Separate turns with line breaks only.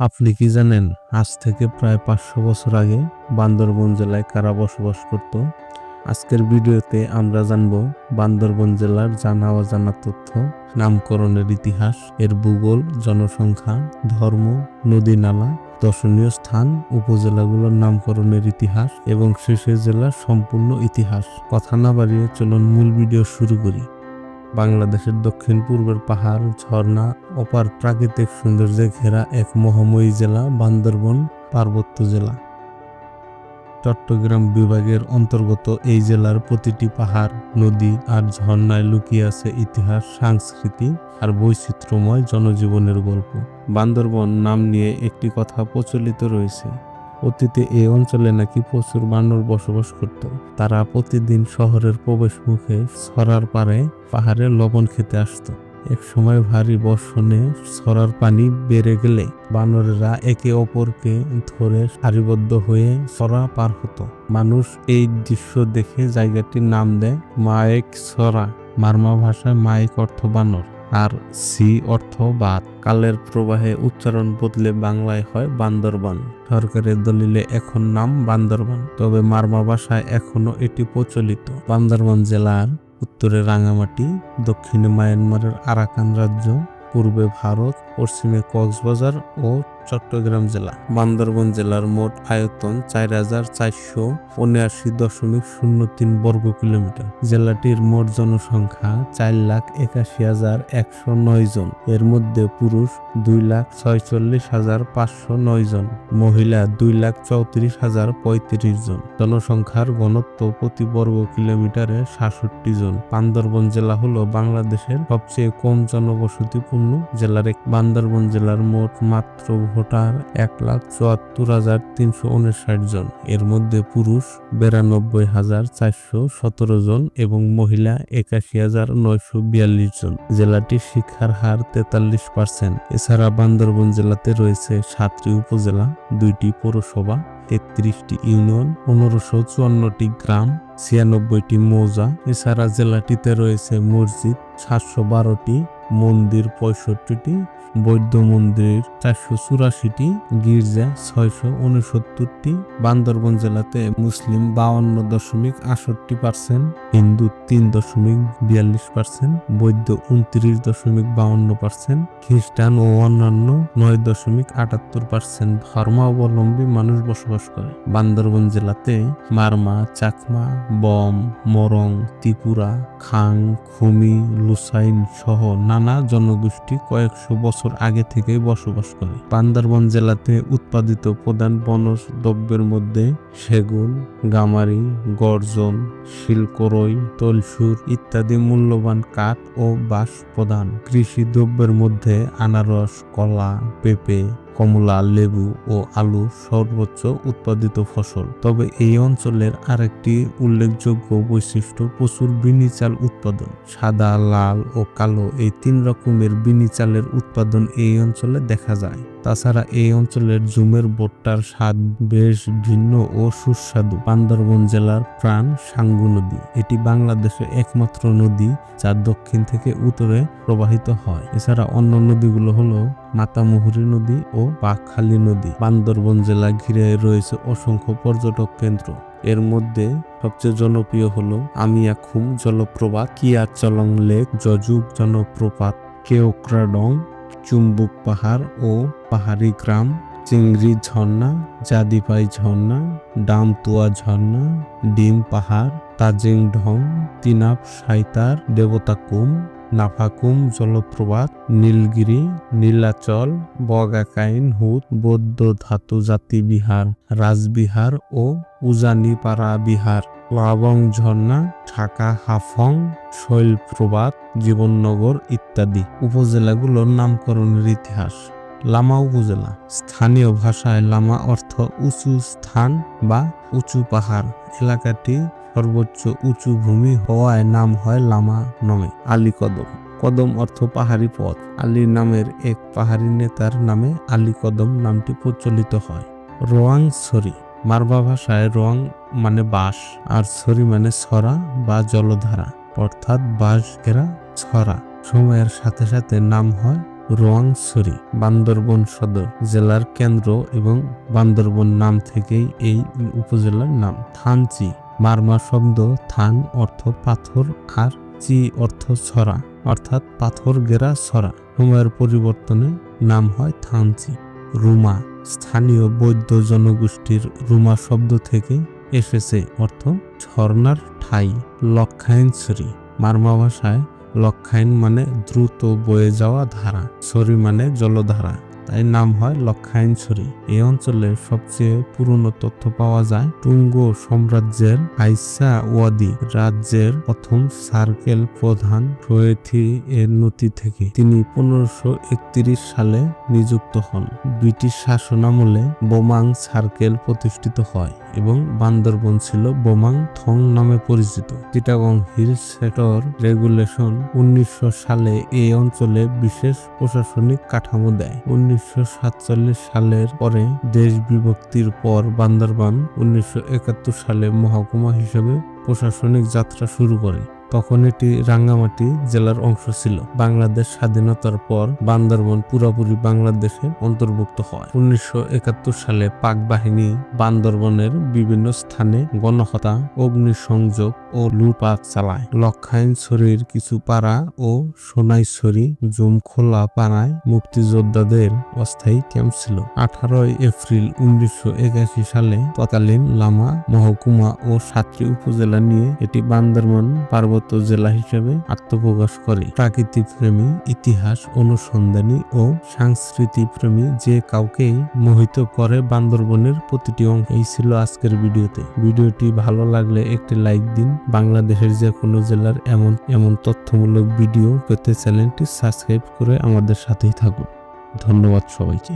আপনি কি জানেন আজ থেকে প্রায় 500 বছর আগে বান্দরবন জেলায় কারা বসবাস করত? আজকের ভিডিওতে আমরা জানব বান্দরবন জেলার জানা অজানা তথ্য, নামকরণের ইতিহাস, এর ভূগোল, জনসংখ্যা, ধর্ম, নদী নালা, দর্শনীয় স্থান, উপজেলাগুলোর নামকরণের ইতিহাস এবং শেষে জেলার সম্পূর্ণ ইতিহাস। কথা না বাড়িয়ে চলুন মূল ভিডিও শুরু করি। বাংলাদেশের দক্ষিণ পূর্বের পাহাড়, ঝর্ণা, অপার প্রাকৃতিক সৌন্দর্যে ঘেরা এক মহাময়ী জেলা বান্দরবন পার্বত্য জেলা। চট্টগ্রাম বিভাগের অন্তর্গত এই জেলার প্রতিটি পাহাড়, নদী আর ঝর্ণায় লুকিয়ে আছে ইতিহাস, সংস্কৃতি আর বৈচিত্র্যময় জনজীবনের গল্প। বান্দরবন নাম নিয়ে একটি কথা প্রচলিত রয়েছে। অতীতে এই অঞ্চলে নাকি প্রচুর বানর বসবাস করত। তারা প্রতিদিন শহরের প্রবেশ মুখে ছড়ার পারে পাহাড়ে লবণ খেতে আসতো। এক সময় ভারী বর্ষণে ছড়ার পানি বেড়ে গেলে বানরেরা একে অপরকে ধরে সারিবদ্ধ হয়ে ছড়া পার হতো। মানুষ এই দৃশ্য দেখে জায়গাটির নাম দেয় মায়েক ছড়া। মারমা ভাষায় মায়েক অর্থ বানর আর সি অর্থ বাদ। কালের প্রবাহে উচ্চারণ বদলে বাংলায় হয় বান্দরবান। সরকারের দলিলে এখন নাম বান্দরবান, তবে মারমা ভাষায় এখনো এটি প্রচলিত। বান্দরবান জেলার উত্তরে রাঙামাটি, দক্ষিণে মায়ানমারের আরাকান রাজ্য, পূর্বে ভারত, পশ্চিমে কক্সবাজার ও চট্টগ্রাম জেলা। বান্দরবন জেলার মোট আয়তন ৪,৪৭৯.০৩ বর্গ কিলোমিটার। জেলাটির মোট জনসংখ্যা ৪,৮১,১০৯ জন। এর মধ্যে পুরুষ ২,৪৬,৫০৯ জন, মহিলা ২,৩৪,০৩৫ জন। জনসংখ্যার ঘনত্ব প্রতি বর্গ কিলোমিটারে ৬৭ জন। বান্দরবন জেলা হলো বাংলাদেশের সবচেয়ে কম জনবসতিপূর্ণ জেলার এক। বান্দরবন জেলার মোট মাত্র ভোটার ১,৭৪,৩৫৯ জন। এর মধ্যে পুরুষ ৯২,৪১৭ জন এবং মহিলা ৮১,৯৪২ জন। জেলাটির শিক্ষার হার ৪৩%। এছাড়া বান্দরবন জেলাতে রয়েছে ৭টি উপজেলা, ২টি পৌরসভা, ৩৩টি ইউনিয়ন, ১৫৫৪টি গ্রাম, ৯৬টি মৌজা। এছাড়া জেলাটিতে রয়েছে মসজিদ ৭১২টি, মন্দির ৬৫টি, বৌদ্ধ মন্দির ৪৮৪টি, গির্জা ৬৬৯টি। বান্দরবন জেলাতে মুসলিম ৫২.৬৮%, হিন্দু ৩.৪২%, বৌদ্ধ ২৯.৫২%, খ্রিস্টান ও অন্যান্য ৯.৭৮% ধর্মাবলম্বী মানুষ বসবাস করে। বান্দরবন জেলাতে মারমা, চাকমা, বম, মরং, ত্রিপুরা, খাং, খুমি, লুসাইন সহ নানা জনগোষ্ঠী কয়েকশো বছর আগে থেকেই বসবাস করে। বান্দরবন জেলাতে উৎপাদিত প্রধান বনজ দ্রব্যের মধ্যে সেগুন, গামারি, গর্জন, শিলকরই, তলসুর ইত্যাদি মূল্যবান কাঠ ও বাঁশ প্রধান। কৃষি দ্রব্যের মধ্যে আনারস, কলা, পেঁপে, কমলা, লেবু ও আলু সর্বোচ্চ উৎপাদিত ফসল। তবে এই অঞ্চলের আরেকটি উল্লেখযোগ্য বৈশিষ্ট্য প্রচুর বিনি চাল উৎপাদন। সাদা, লাল ও কালো এই ৩ রকমের বিনি চালের উৎপাদন এই অঞ্চলে দেখা যায়। তাছাড়া এই অঞ্চলের জুমের ভুট্টার স্বাদ বেশ ভিন্ন ও সুস্বাদু। বান্দরবন জেলার প্রাণ সাঙ্গু নদী। এটি বাংলাদেশের একমাত্র নদী যা দক্ষিণ থেকে উত্তরে প্রবাহিত হয়। এছাড়া অন্য নদীগুলো হলো মাতামুহুরী নদী ও বাঁকখালী নদী। বান্দরবন জেলা ঘিরে রয়েছে অসংখ্য পর্যটক কেন্দ্র। এর মধ্যে সবচেয়ে জনপ্রিয় হলো আমিয়াখুম জলপ্রপাত, কিয়ারচলং লেক, জজুক জলপ্রপাত, কেওক্রাডং, চুম্বুক পাহাড় ও পাহাড়ি গ্রাম, চিংড়ি ঝর্ণা, জাদিপাই ঝর্ণা, ডামতুয়া ঝর্ণা, ডিম পাহাড়, তাজিং ঢং, তিনাপ সাইতার, দেবতাকুম, নাফাকুম জলপ্রপাত, নীলগিরি, নীলাচল, বগাকাইন হুদ, বৌদ্ধ ধাতু জাতি বিহার, রাজবিহার ও উজানিপাড়া বিহার, লাবং ঝর্ণা, ঢাকা হাফং, শৈলপ্রপাত, জীবননগর ইত্যাদি। উপজেলাগুলোর নামকরণের ইতিহাস। লামা উপজেলা। স্থানীয় ভাষায় লামা অর্থ উঁচু স্থান বা উঁচু পাহাড়। এলাকাটি সর্বোচ্চ উঁচু ভূমি হওয়ায় নাম হয় লামা নামে। আলী কদম। কদম অর্থ পাহাড়ি পথ। আলী নামের এক পাহাড়ি নেতার নামে আলী কদম নামটি প্রচলিত হয়। রোয়াং ছড়ি। মারমা ভাষায় রোয়াং মানে বাঁশ আর ছড়ি মানে ছড়া বা জলধারা, অর্থাৎ বাঁশ ঘেরা ছড়া। সময়ের সাথে সাথে নাম হয় রোয়াংছড়ি বান্দরবন সদর জেলার কেন্দ্র এবং বান্দরবন নাম থেকেই এই উপজেলার নাম। থানচি মারমা শব্দ থান অর্থ পাথর আর চি অর্থ ছড়া অর্থাৎ পাথর ঘেরা ছড়া। সময়ের পরিবর্তনে নাম হয় থানচি। রুমা স্থানীয় বৌদ্ধ জনগোষ্ঠীর রুমা শব্দ থেকে এসেছে অর্থ ঝর্ণার ঠাই। লক্ষায়ণছড়ি মারমা ভাষায় লক্ষায়ণ মানে দ্রুত বয়ে যাওয়া ধারা, ছড়ি মানে জলধারা, তাই নাম হয় লক্ষায়ণছড়ি। এই অঞ্চলে সবচেয়ে পুরনো তথ্য পাওয়া যায় টুঙ্গ সাম্রাজ্যের আইসা ওয়াদি রাজ্যের প্রথম সার্কেল প্রধান সোয়েথি এর নথি থেকে। তিনি 1531 সালে নিযুক্ত হন। ব্রিটিশ শাসনামলে বোমাং সার্কেল প্রতিষ্ঠিত হয় এবং বান্দরবন ছিল বোমাং থং নামে পরিচিত। চিটাগং হিল সেক্টর রেগুলেশন 1900 সালে এই অঞ্চলে বিশেষ প্রশাসনিক কাঠামো দেয়। 1947 সালের পরে দেশ বিভক্তির পর বান্দরবান 1971 সালে মহকুমা হিসেবে প্রশাসনিক যাত্রা শুরু করে। তখন এটি রাঙ্গামাটি জেলার অংশ ছিল। বাংলাদেশ স্বাধীনতার পর বান্দরবন পুরোপুরি বাংলাদেশের অন্তর্ভুক্ত হয়। 1971 সালে পাক বাহিনী বান্দরবনের বিভিন্ন স্থানে গণহত্যা, অগ্নিসংযোগ ও লুটপাট চালায়। লক্ষায়ণছড়ির কিছু পাড়া ও সোনাইছড়ি জুমখোলা পাড়ায় মুক্তিযোদ্ধাদের অস্থায়ী ক্যাম্প ছিল। 18 এপ্রিল 1981 সালে তৎকালীন লামা মহকুমা ও 7টি উপজেলা নিয়ে এটি বান্দরবান পার্বত্য জেলা হিসেবে আত্মপ্রকাশ করে। প্রাকৃতিক প্রেমী, ইতিহাস অনুসন্ধানী ও সংস্কৃতি প্রেমী যে কাউকেই মোহিত করে বান্দরবনের প্রতিটি অংশ। এই ছিল আজকের ভিডিওতে। ভিডিওটি ভালো লাগলে একটি লাইক দিন। বাংলাদেশের যে কোনো জেলার এমন তথ্যমূলক ভিডিও পেতে চ্যানেলটি সাবস্ক্রাইব করে আমাদের সাথেই থাকুন। ধন্যবাদ সবাইকে।